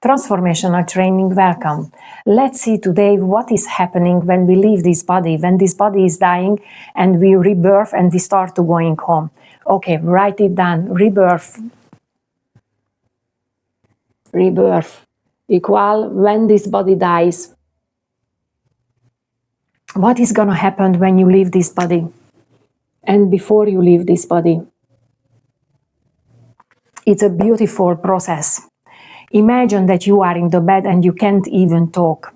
Transformational training, welcome. Let's see today what is happening when we leave this body, when this body is dying and we rebirth and we start to going home. Okay, write it down. Rebirth. Rebirth equal when this body dies. What is going to happen when you leave this body and before you leave this body? It's a beautiful process. Imagine that you are in the bed and you can't even talk.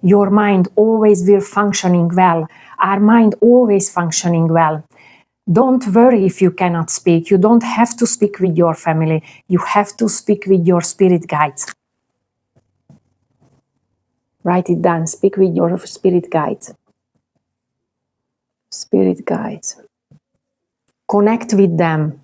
Your mind always will functioning well. Our mind always functioning well. Don't worry if you cannot speak. You don't have to speak with your family. You have to speak with your spirit guides. Write it down. Speak with your spirit guides. Spirit guides. Connect with them.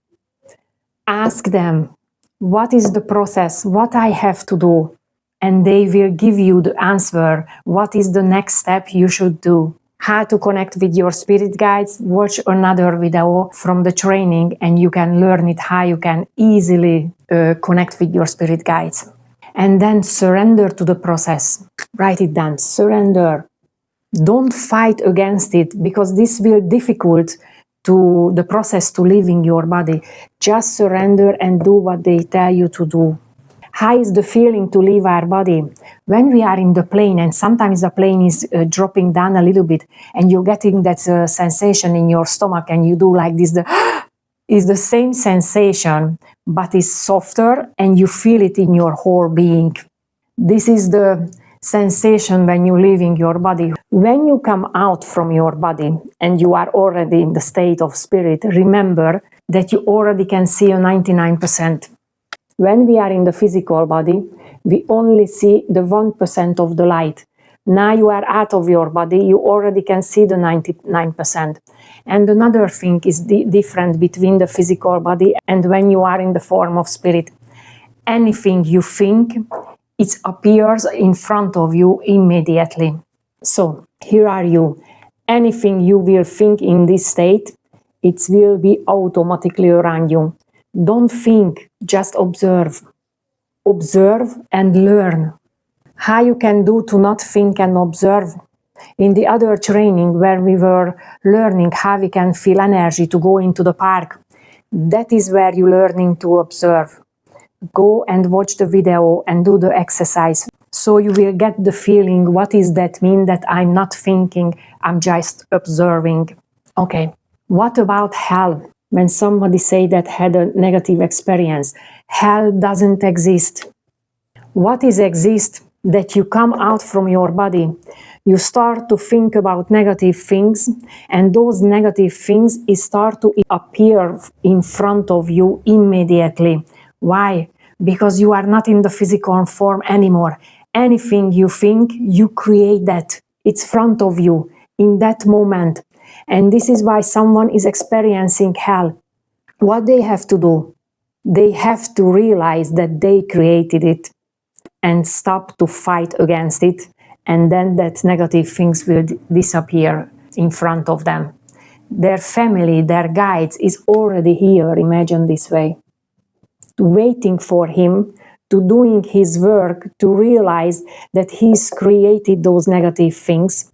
Ask them, what is the process? What I have to do? And they will give you the answer. What is the next step you should do? How to connect with your spirit guides? Watch another video from the training and you can learn it how you can easily connect with your spirit guides. And then surrender to the process. Write it down. Surrender. Don't fight against it because this will difficult to the process to leaving your body. Just surrender and do what they tell you to do. How is the feeling to leave our body? When we are in the plane and sometimes the plane is dropping down a little bit and you're getting that sensation in your stomach and you do like this, is the same sensation but is softer and you feel it in your whole being. This is the sensation when you're leaving your body. When you come out from your body and you are already in the state of spirit, remember that you already can see a 99%. When we are in the physical body, we only see the 1% of the light. Now you are out of your body, you already can see the 99%. And another thing is different between the physical body and when you are in the form of spirit. Anything you think, it appears in front of you immediately. So, here are you. Anything you will think in this state, it will be automatically around you. Don't think, just observe. Observe and learn. How you can do to not think and observe. In the other training where we were learning how we can feel energy to go into the park, that is where you're learning to observe. Go and watch the video and do the exercise. So you will get the feeling, what does that mean that I'm not thinking, I'm just observing. Okay, what about hell? When somebody say that had a negative experience, hell doesn't exist. What is exist? That you come out from your body, you start to think about negative things, and those negative things start to appear in front of you immediately. Why? Because you are not in the physical form anymore. Anything you think, you create that. It's front of you in that moment. And this is why someone is experiencing hell. What they have to do? They have to realize that they created it and stop to fight against it. And then that negative things will disappear in front of them. Their family, their guides is already here, imagine this way. Waiting for him, to doing his work, to realize that he's created those negative things,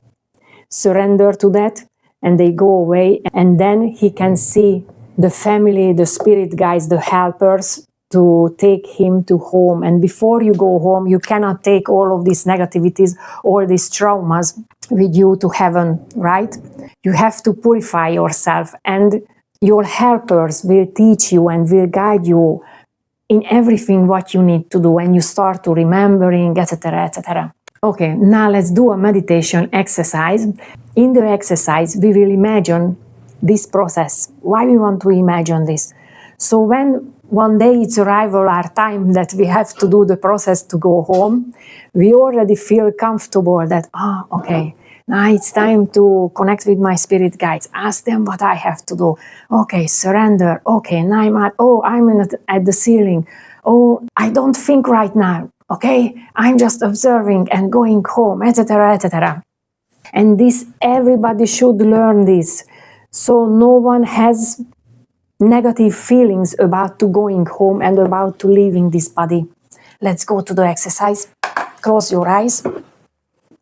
surrender to that, and they go away, and then he can see the family, the spirit guides, the helpers, to take him to home. And before you go home, you cannot take all of these negativities, all these traumas with you to heaven, right? You have to purify yourself, and your helpers will teach you and will guide you in everything what you need to do, and you start to remembering, etc., etc. Okay, now let's do a meditation exercise. In the exercise, we will imagine this process. Why we want to imagine this? So when one day it's arrival our time that we have to do the process to go home, we already feel comfortable that, okay, now it's time to connect with my spirit guides. Ask them what I have to do. Okay, surrender. Okay, now I'm at the ceiling. Oh, I don't think right now. Okay, I'm just observing and going home, etc., etc. And this, everybody should learn this. So no one has negative feelings about to going home and about to leaving this body. Let's go to the exercise. Close your eyes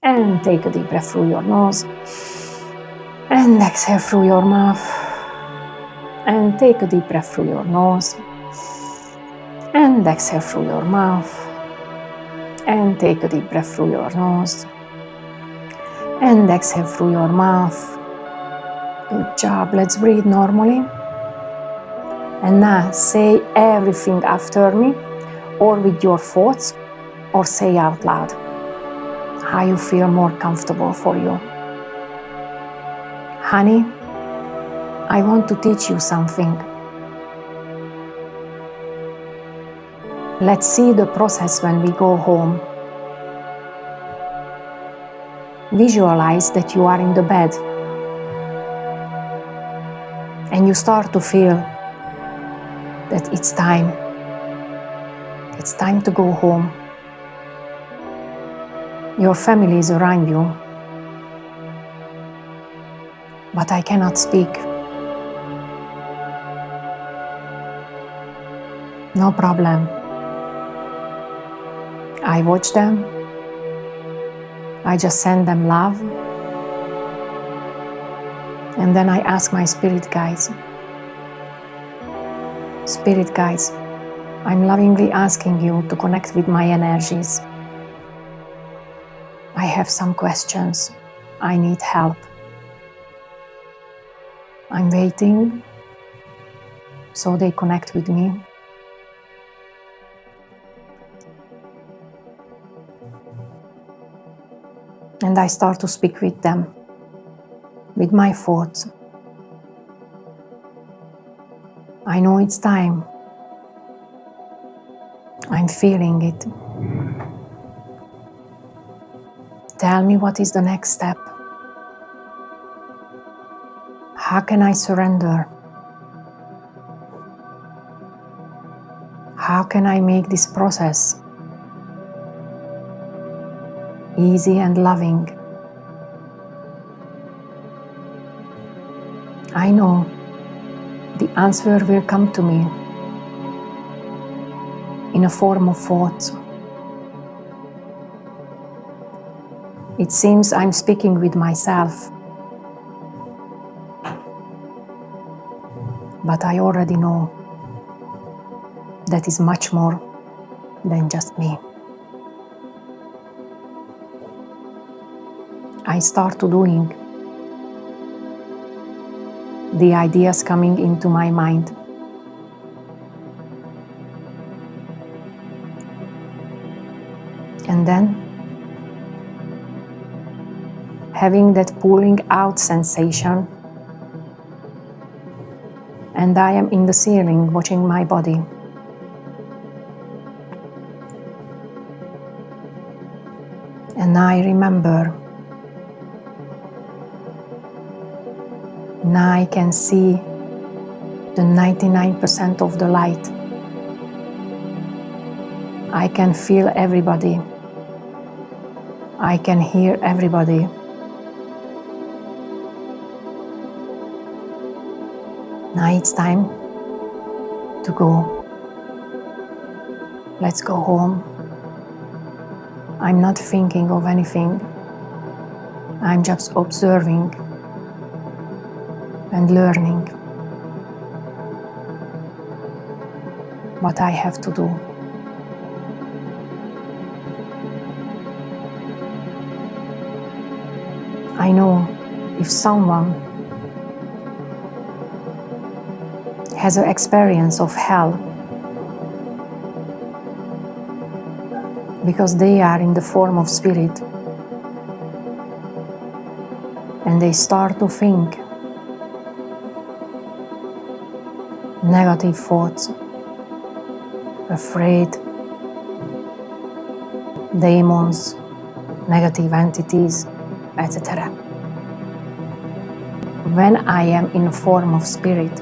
and take a deep breath through your nose and exhale through your mouth and take a deep breath through your nose and exhale through your mouth and take a deep breath through your nose and exhale through your mouth. Good job. Let's breathe normally. And now say everything after me, or with your thoughts, or say out loud how you feel more comfortable for you. Honey, I want to teach you something. Let's see the process when we go home. Visualize that you are in the bed and you start to feel that it's time. It's time to go home. Your family is around you, but I cannot speak. No problem. I watch them. I just send them love. And then I ask my spirit guides. Spirit guides, I'm lovingly asking you to connect with my energies. I have some questions. I need help. I'm waiting so they connect with me. And I start to speak with them, with my thoughts. I know it's time. I'm feeling it. Tell me what is the next step. How can I surrender? How can I make this process easy and loving? I know the answer will come to me in a form of thoughts. It seems I'm speaking with myself, but I already know that is much more than just me. I start to doing. The ideas coming into my mind. And then, having that pulling out sensation, and I am in the ceiling watching my body. And I remember. Now I can see the 99% of the light. I can feel everybody. I can hear everybody. Now it's time to go. Let's go home. I'm not thinking of anything. I'm just observing and learning what I have to do. I know if someone has an experience of hell because they are in the form of spirit and they start to think negative thoughts, afraid, demons, negative entities, etc. When I am in form of spirit,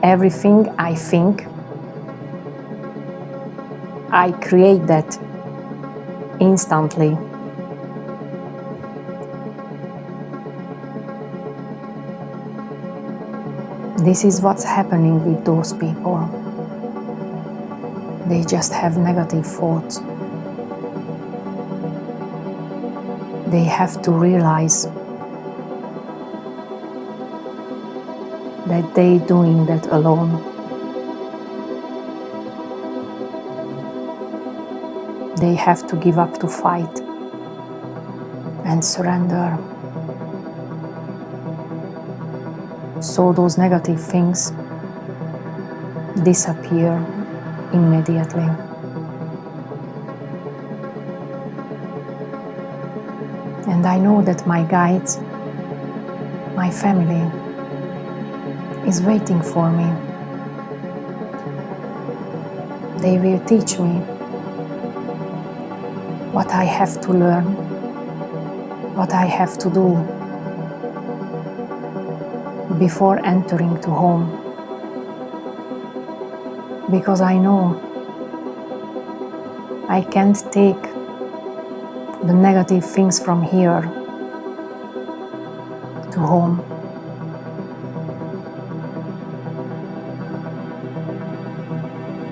everything I think, I create that instantly. This is what's happening with those people. They just have negative thoughts. They have to realize that they're doing that alone. They have to give up to fight and surrender. So those negative things disappear immediately. And I know that my guides, my family, is waiting for me. They will teach me what I have to learn, what I have to do before entering to home. Because I know I can't take the negative things from here to home.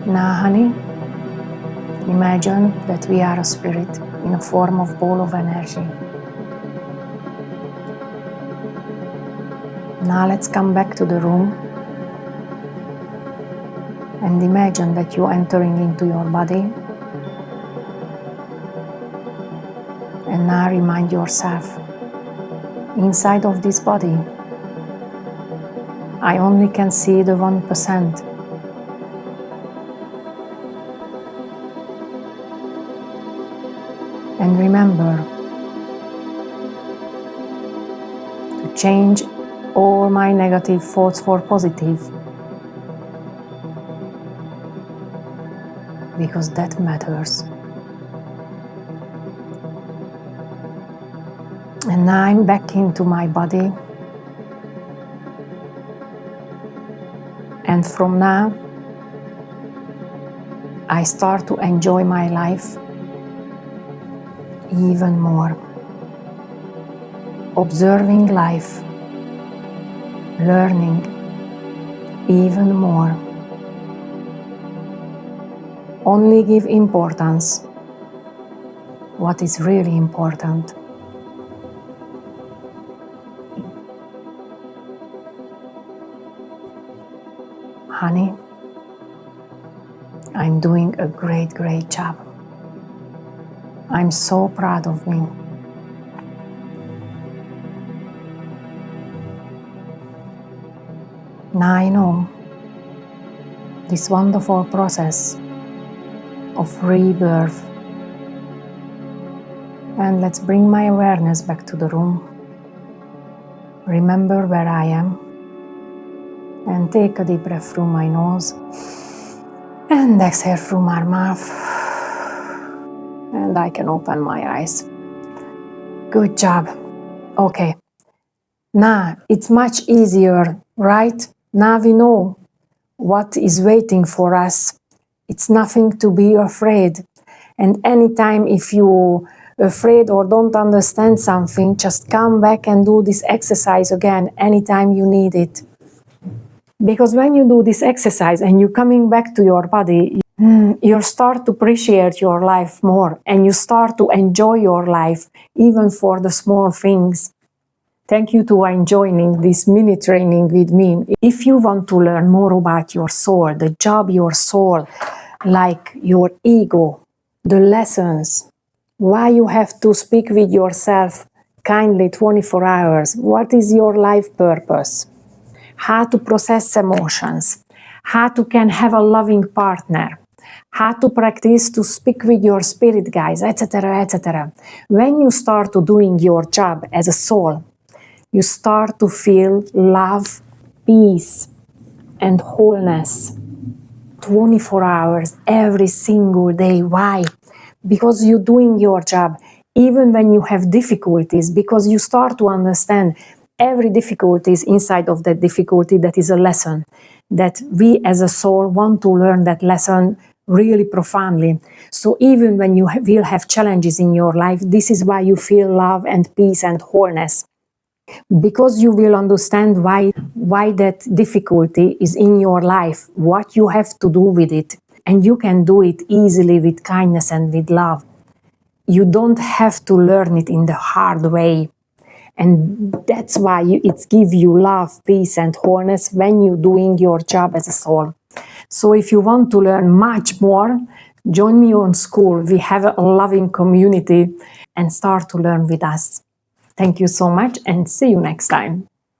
Now, honey, imagine that we are a spirit in a form of ball of energy. Now let's come back to the room and imagine that you're entering into your body. And now remind yourself, inside of this body, I only can see the 1%. And remember to change all my negative thoughts for positive, because that matters. And now I'm back into my body. And from now, I start to enjoy my life even more. Observing life, learning even more. Only give importance what is really important. Honey, I'm doing a great, great job. I'm so proud of me. Now I know this wonderful process of rebirth. And let's bring my awareness back to the room. Remember where I am. And take a deep breath through my nose. And exhale through my mouth. And I can open my eyes. Good job. Okay. Now it's much easier, right? Now we know what is waiting for us. It's nothing to be afraid. And anytime if you're afraid or don't understand something, just come back and do this exercise again anytime you need it. Because when you do this exercise and you're coming back to your body, you start to appreciate your life more and you start to enjoy your life even for the small things. Thank you to joining this mini training with me. If you want to learn more about your soul, the job your soul, like your ego, the lessons, why you have to speak with yourself kindly 24 hours, what is your life purpose, how to process emotions, how to can have a loving partner, how to practice to speak with your spirit guides, etc., etc. When you start to doing your job as a soul, you start to feel love, peace, and wholeness 24 hours every single day. Why? Because you're doing your job even when you have difficulties, because you start to understand every difficulty is inside of that difficulty. That is a lesson that we as a soul want to learn that lesson really profoundly. So even when you will have challenges in your life, this is why you feel love and peace and wholeness. Because you will understand why that difficulty is in your life, what you have to do with it, and you can do it easily with kindness and with love. You don't have to learn it in the hard way. And that's why it gives you love, peace, and wholeness when you're doing your job as a soul. So if you want to learn much more, join me on school. We have a loving community and start to learn with us. Thank you so much and see you next time.